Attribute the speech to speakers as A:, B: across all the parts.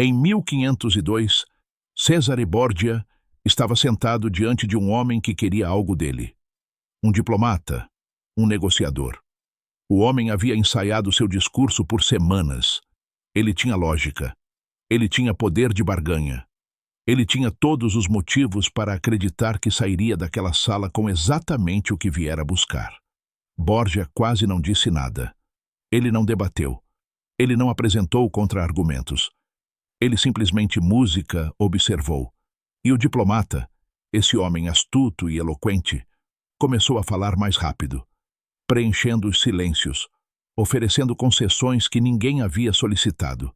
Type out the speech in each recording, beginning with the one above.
A: Em 1502, Cesare Borgia estava sentado diante de um homem que queria algo dele. Um diplomata, um negociador. O homem havia ensaiado seu discurso por semanas. Ele tinha lógica. Ele tinha poder de barganha. Ele tinha todos os motivos para acreditar que sairia daquela sala com exatamente o que viera buscar. Borgia quase não disse nada. Ele não debateu. Ele não apresentou contra-argumentos. Ele simplesmente observou. E o diplomata, esse homem astuto e eloquente, começou a falar mais rápido, preenchendo os silêncios, oferecendo concessões que ninguém havia solicitado.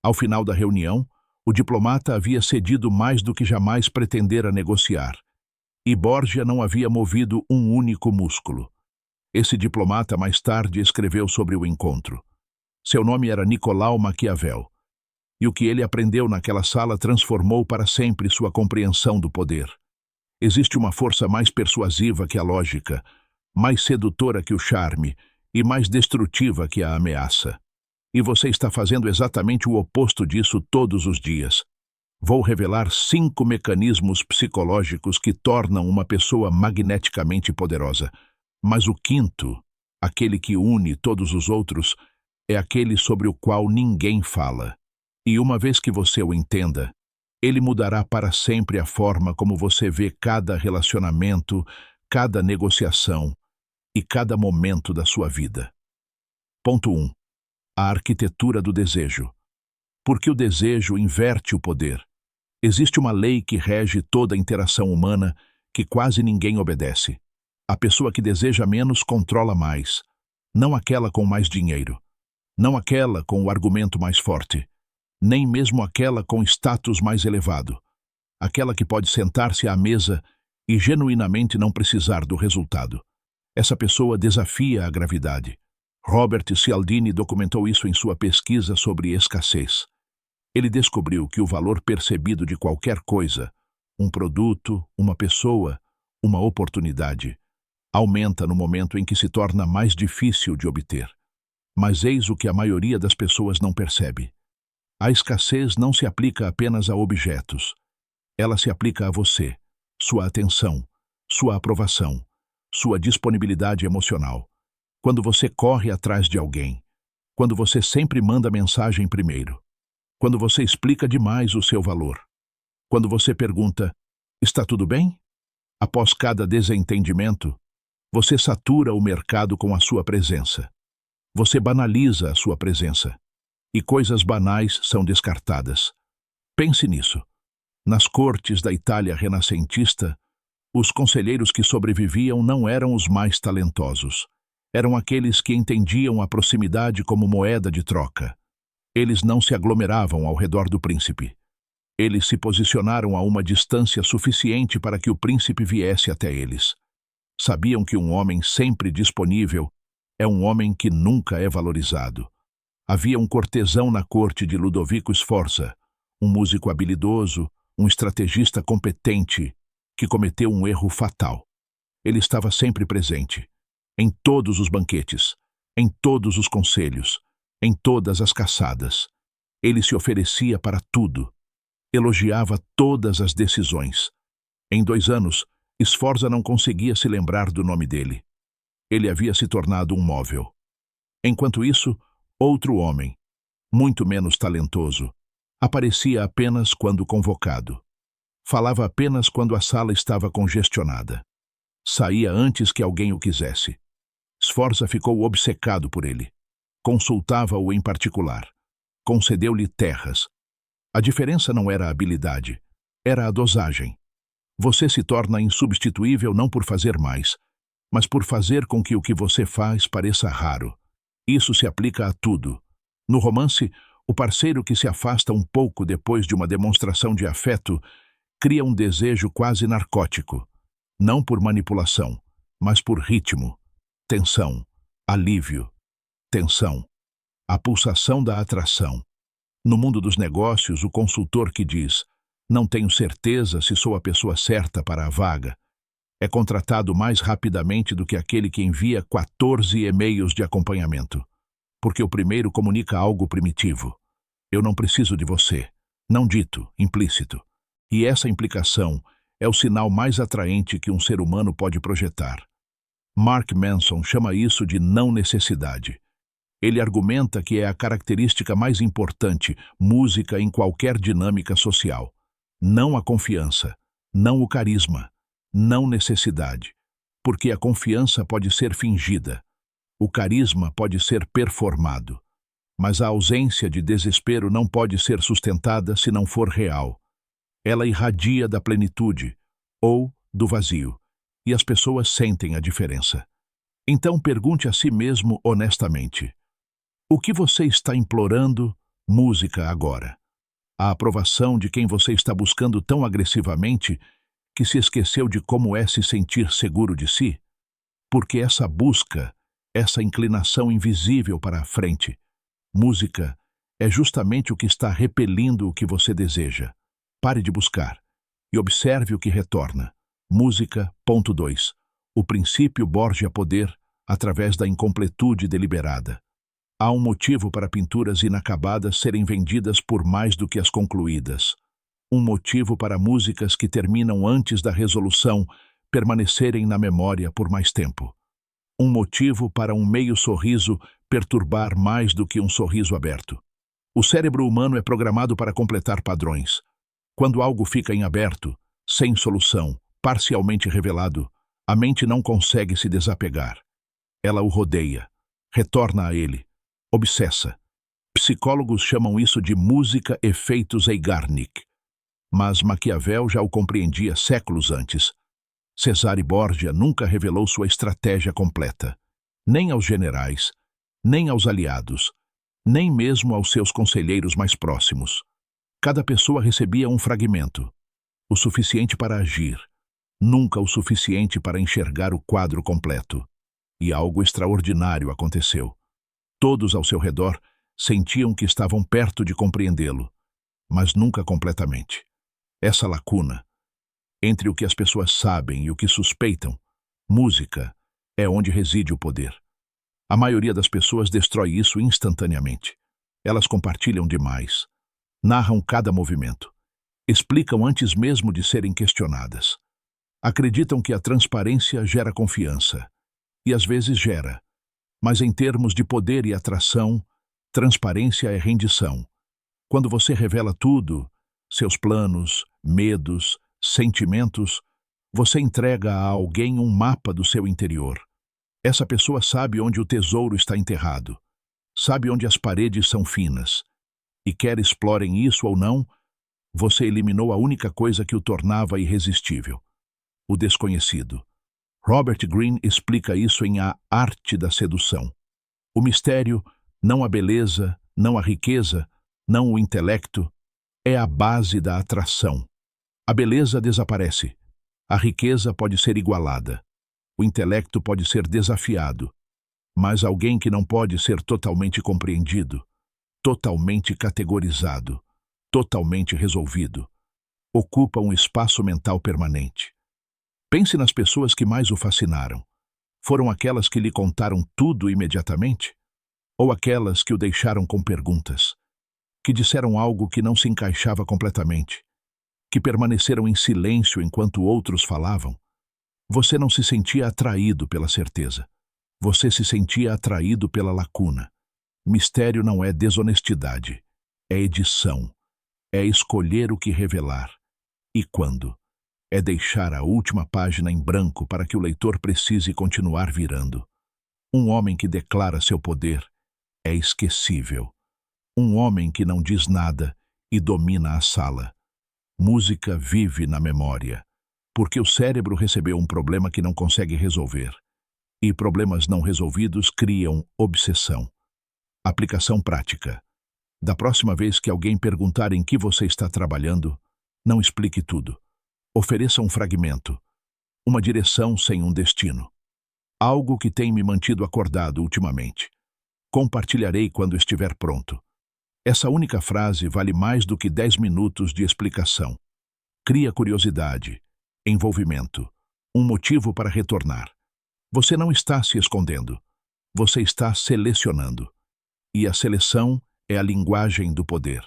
A: Ao final da reunião, o diplomata havia cedido mais do que jamais pretendera negociar, e Borgia não havia movido um único músculo. Esse diplomata mais tarde escreveu sobre o encontro. Seu nome era Nicolau Maquiavel, e o que ele aprendeu naquela sala transformou para sempre sua compreensão do poder. Existe uma força mais persuasiva que a lógica, mais sedutora que o charme e mais destrutiva que a ameaça. E você está fazendo exatamente o oposto disso todos os dias. Vou revelar 5 mecanismos psicológicos que tornam uma pessoa magneticamente poderosa. Mas o quinto, aquele que une todos os outros, é aquele sobre o qual ninguém fala. E uma vez que você o entenda, ele mudará para sempre a forma como você vê cada relacionamento, cada negociação e cada momento da sua vida. Ponto 1. A arquitetura do desejo. Porque o desejo inverte o poder. Existe uma lei que rege toda a interação humana que quase ninguém obedece. A pessoa que deseja menos controla mais. Não aquela com mais dinheiro. Não aquela com o argumento mais forte. Nem mesmo aquela com status mais elevado. Aquela que pode sentar-se à mesa e genuinamente não precisar do resultado. Essa pessoa desafia a gravidade. Robert Cialdini documentou isso em sua pesquisa sobre escassez. Ele descobriu que o valor percebido de qualquer coisa, um produto, uma pessoa, uma oportunidade, aumenta no momento em que se torna mais difícil de obter. Mas eis o que a maioria das pessoas não percebe. A escassez não se aplica apenas a objetos. Ela se aplica a você, sua atenção, sua aprovação, sua disponibilidade emocional. Quando você corre atrás de alguém, quando você sempre manda mensagem primeiro, quando você explica demais o seu valor, quando você pergunta, está tudo bem? Após cada desentendimento, você satura o mercado com a sua presença. Você banaliza a sua presença. E coisas banais são descartadas. Pense nisso. Nas cortes da Itália renascentista, os conselheiros que sobreviviam não eram os mais talentosos. Eram aqueles que entendiam a proximidade como moeda de troca. Eles não se aglomeravam ao redor do príncipe. Eles se posicionaram a uma distância suficiente para que o príncipe viesse até eles. Sabiam que um homem sempre disponível é um homem que nunca é valorizado. Havia um cortesão na corte de Ludovico Sforza, um músico habilidoso, um estrategista competente, que cometeu um erro fatal. Ele estava sempre presente, em todos os banquetes, em todos os conselhos, em todas as caçadas. Ele se oferecia para tudo, elogiava todas as decisões. Em 2 anos, Sforza não conseguia se lembrar do nome dele. Ele havia se tornado um móvel. Enquanto isso, outro homem, muito menos talentoso, aparecia apenas quando convocado. Falava apenas quando a sala estava congestionada. Saía antes que alguém o quisesse. Sforza ficou obcecado por ele. Consultava-o em particular. Concedeu-lhe terras. A diferença não era a habilidade, era a dosagem. Você se torna insubstituível não por fazer mais, mas por fazer com que o que você faz pareça raro. Isso se aplica a tudo. No romance, o parceiro que se afasta um pouco depois de uma demonstração de afeto cria um desejo quase narcótico, não por manipulação, mas por ritmo, tensão, alívio, tensão, a pulsação da atração. No mundo dos negócios, o consultor que diz, não tenho certeza se sou a pessoa certa para a vaga, é contratado mais rapidamente do que aquele que envia 14 e-mails de acompanhamento. Porque o primeiro comunica algo primitivo. Eu não preciso de você. não dito, implícito. E essa implicação é o sinal mais atraente que um ser humano pode projetar. Mark Manson chama isso de não necessidade. Ele argumenta que é a característica mais importante, música em qualquer dinâmica social. Não a confiança, não o carisma, não necessidade. Porque a confiança pode ser fingida, o carisma pode ser performado. Mas a ausência de desespero não pode ser sustentada se não for real. Ela irradia da plenitude ou do vazio, e as pessoas sentem a diferença. Então pergunte a si mesmo honestamente: o que você está implorando, música, agora? A aprovação de quem você está buscando tão agressivamente que se esqueceu de como é se sentir seguro de si? Porque essa busca, essa inclinação invisível para a frente, música, é justamente o que está repelindo o que você deseja. Pare de buscar e observe o que retorna. Música, ponto 2. O princípio Borgia poder através da incompletude deliberada. Há um motivo para pinturas inacabadas serem vendidas por mais do que as concluídas. Um motivo para músicas que terminam antes da resolução permanecerem na memória por mais tempo. Um motivo para um meio sorriso perturbar mais do que um sorriso aberto. O cérebro humano é programado para completar padrões. Quando algo fica em aberto, sem solução, parcialmente revelado, a mente não consegue se desapegar. Ela o rodeia, retorna a ele, obsessa. Psicólogos chamam isso de música efeito Zeigarnik. Mas Maquiavel já o compreendia séculos antes. Cesare Borgia nunca revelou sua estratégia completa, nem aos generais, nem aos aliados, nem mesmo aos seus conselheiros mais próximos. Cada pessoa recebia um fragmento, o suficiente para agir, nunca o suficiente para enxergar o quadro completo. E algo extraordinário aconteceu. Todos ao seu redor sentiam que estavam perto de compreendê-lo, mas nunca completamente. Essa lacuna, entre o que as pessoas sabem e o que suspeitam, música, é onde reside o poder. A maioria das pessoas destrói isso instantaneamente. Elas compartilham demais, narram cada movimento, explicam antes mesmo de serem questionadas. Acreditam que a transparência gera confiança, e às vezes gera, mas em termos de poder e atração, transparência é rendição. Quando você revela tudo, seus planos, medos, sentimentos, você entrega a alguém um mapa do seu interior. Essa pessoa sabe onde o tesouro está enterrado, sabe onde as paredes são finas, e quer explorem isso ou não, você eliminou a única coisa que o tornava irresistível: o desconhecido. Robert Greene explica isso em A Arte da Sedução. O mistério, não a beleza, não a riqueza, não o intelecto, é a base da atração. A beleza desaparece. A riqueza pode ser igualada. O intelecto pode ser desafiado. Mas alguém que não pode ser totalmente compreendido, totalmente categorizado, totalmente resolvido, ocupa um espaço mental permanente. Pense nas pessoas que mais o fascinaram. Foram aquelas que lhe contaram tudo imediatamente? Ou aquelas que o deixaram com perguntas? Que disseram algo que não se encaixava completamente? Que permaneceram em silêncio enquanto outros falavam? Você não se sentia atraído pela certeza. Você se sentia atraído pela lacuna. Mistério não é desonestidade, é edição. É escolher o que revelar. E quando? É deixar a última página em branco para que o leitor precise continuar virando. Um homem que declara seu poder é esquecível. Um homem que não diz nada e domina a sala. Música vive na memória, porque o cérebro recebeu um problema que não consegue resolver. E problemas não resolvidos criam obsessão. Aplicação prática. Da próxima vez que alguém perguntar em que você está trabalhando, não explique tudo. Ofereça um fragmento, uma direção sem um destino. Algo que tem me mantido acordado ultimamente. Compartilharei quando estiver pronto. Essa única frase vale mais do que 10 minutos de explicação. Cria curiosidade, envolvimento, um motivo para retornar. Você não está se escondendo. Você está selecionando. E a seleção é a linguagem do poder.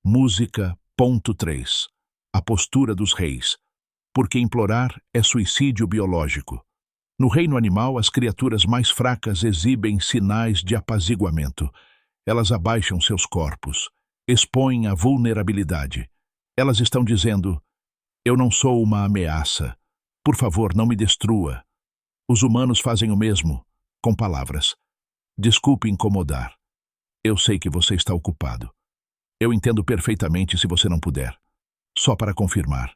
A: Música, Ponto 3. A postura dos reis. Porque implorar é suicídio biológico. No reino animal, as criaturas mais fracas exibem sinais de apaziguamento. Elas abaixam seus corpos, expõem a vulnerabilidade. Elas estão dizendo: eu não sou uma ameaça. Por favor, não me destrua. Os humanos fazem o mesmo, com palavras. Desculpe incomodar. Eu sei que você está ocupado. Eu entendo perfeitamente se você não puder. Só para confirmar.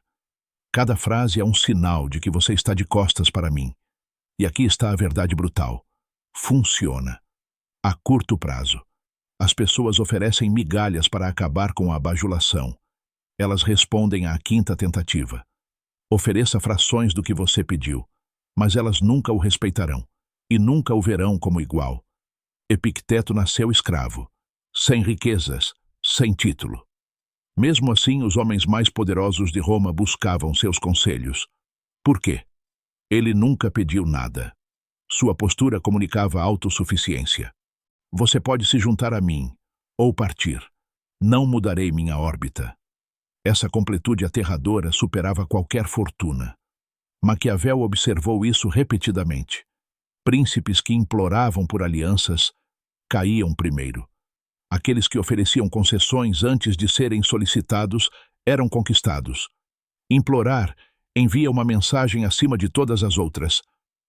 A: Cada frase é um sinal de que você está de costas para mim. E aqui está a verdade brutal. Funciona. A curto prazo. As pessoas oferecem migalhas para acabar com a bajulação. Elas respondem à quinta tentativa. Ofereça frações do que você pediu, mas elas nunca o respeitarão, e nunca o verão como igual. Epicteto nasceu escravo, sem riquezas, sem título. Mesmo assim, os homens mais poderosos de Roma buscavam seus conselhos. Por quê? Ele nunca pediu nada. Sua postura comunicava autossuficiência. Você pode se juntar a mim, ou partir. Não mudarei minha órbita. Essa completude aterradora superava qualquer fortuna. Maquiavel observou isso repetidamente. Príncipes que imploravam por alianças caíam primeiro. Aqueles que ofereciam concessões antes de serem solicitados eram conquistados. Implorar envia uma mensagem acima de todas as outras.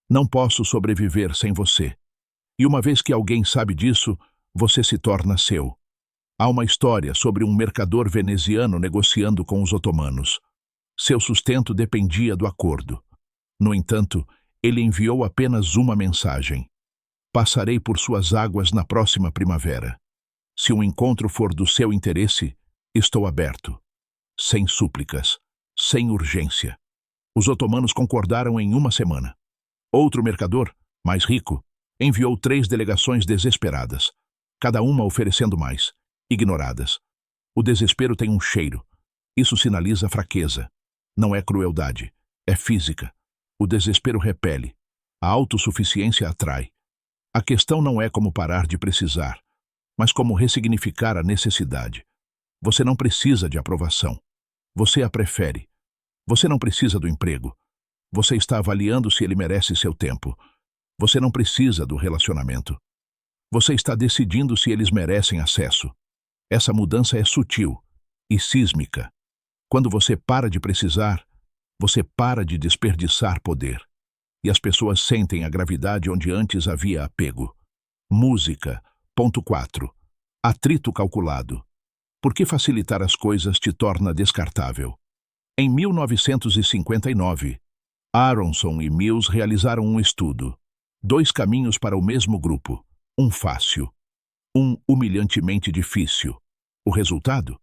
A: Não posso sobreviver sem você. E uma vez que alguém sabe disso, você se torna seu. Há uma história sobre um mercador veneziano negociando com os otomanos. Seu sustento dependia do acordo. No entanto, ele enviou apenas uma mensagem: passarei por suas águas na próxima primavera. Se um encontro for do seu interesse, estou aberto. Sem súplicas, sem urgência. Os otomanos concordaram em uma semana. Outro mercador, mais rico, enviou 3 delegações desesperadas, cada uma oferecendo mais, ignoradas. O desespero tem um cheiro. Isso sinaliza fraqueza. Não é crueldade, é física. O desespero repele. A autossuficiência atrai. A questão não é como parar de precisar, mas como ressignificar a necessidade. Você não precisa de aprovação. Você a prefere. Você não precisa do emprego. Você está avaliando se ele merece seu tempo. Você não precisa do relacionamento. Você está decidindo se eles merecem acesso. Essa mudança é sutil e sísmica. Quando você para de precisar, você para de desperdiçar poder. E as pessoas sentem a gravidade onde antes havia apego. Música. Ponto 4. Atrito calculado. Por que facilitar as coisas te torna descartável? Em 1959, Aronson e Mills realizaram um estudo. 2 caminhos para o mesmo grupo. Um fácil. Um humilhantemente difícil. O resultado?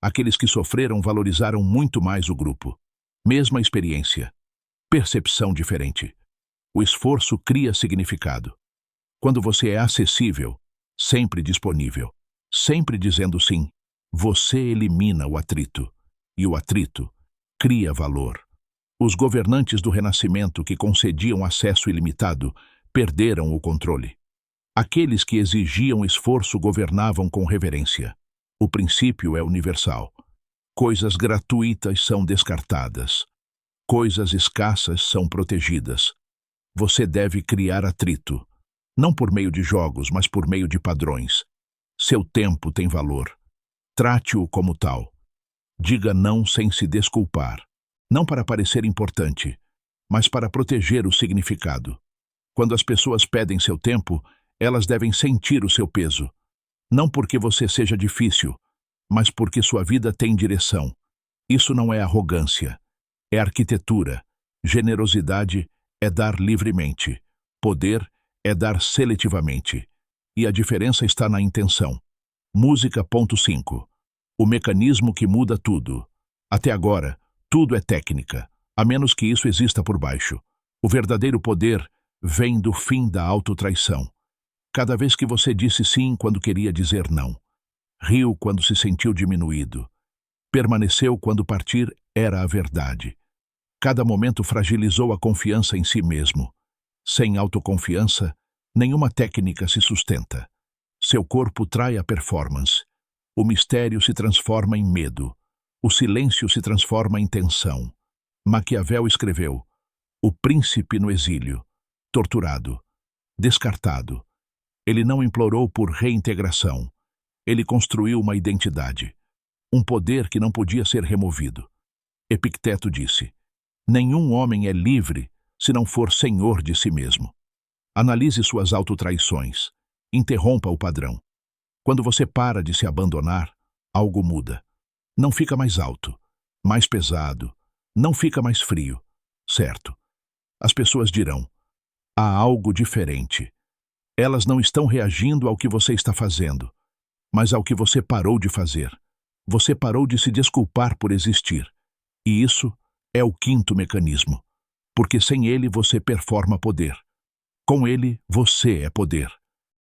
A: Aqueles que sofreram valorizaram muito mais o grupo. Mesma experiência. Percepção diferente. O esforço cria significado. Quando você é acessível, sempre disponível, sempre dizendo sim, você elimina o atrito. E o atrito cria valor. Os governantes do Renascimento que concediam acesso ilimitado perderam o controle. Aqueles que exigiam esforço governavam com reverência. O princípio é universal. Coisas gratuitas são descartadas. Coisas escassas são protegidas. Você deve criar atrito, não por meio de jogos, mas por meio de padrões. Seu tempo tem valor. Trate-o como tal. Diga não sem se desculpar. Não para parecer importante, mas para proteger o significado. Quando as pessoas pedem seu tempo, elas devem sentir o seu peso. Não porque você seja difícil, mas porque sua vida tem direção. Isso não é arrogância. É arquitetura. Generosidade é dar livremente. Poder é dar seletivamente. E a diferença está na intenção. Música. Ponto 5. O mecanismo que muda tudo. Até agora, tudo é técnica, a menos que isso exista por baixo. O verdadeiro poder vem do fim da autotraição. Cada vez que você disse sim quando queria dizer não. Riu quando se sentiu diminuído. Permaneceu quando partir era a verdade. Cada momento fragilizou a confiança em si mesmo. Sem autoconfiança, nenhuma técnica se sustenta. Seu corpo trai a performance. O mistério se transforma em medo. O silêncio se transforma em tensão. Maquiavel escreveu: o príncipe no exílio, torturado, descartado. Ele não implorou por reintegração. Ele construiu uma identidade, um poder que não podia ser removido. Epicteto disse: nenhum homem é livre se não for senhor de si mesmo. Analise suas autotraições. Interrompa o padrão. Quando você para de se abandonar, algo muda. Não fica mais alto, mais pesado, não fica mais frio. Certo. As pessoas dirão: há algo diferente. Elas não estão reagindo ao que você está fazendo, mas ao que você parou de fazer. Você parou de se desculpar por existir. E isso é o quinto mecanismo, porque sem ele você performa poder. Com ele, você é poder.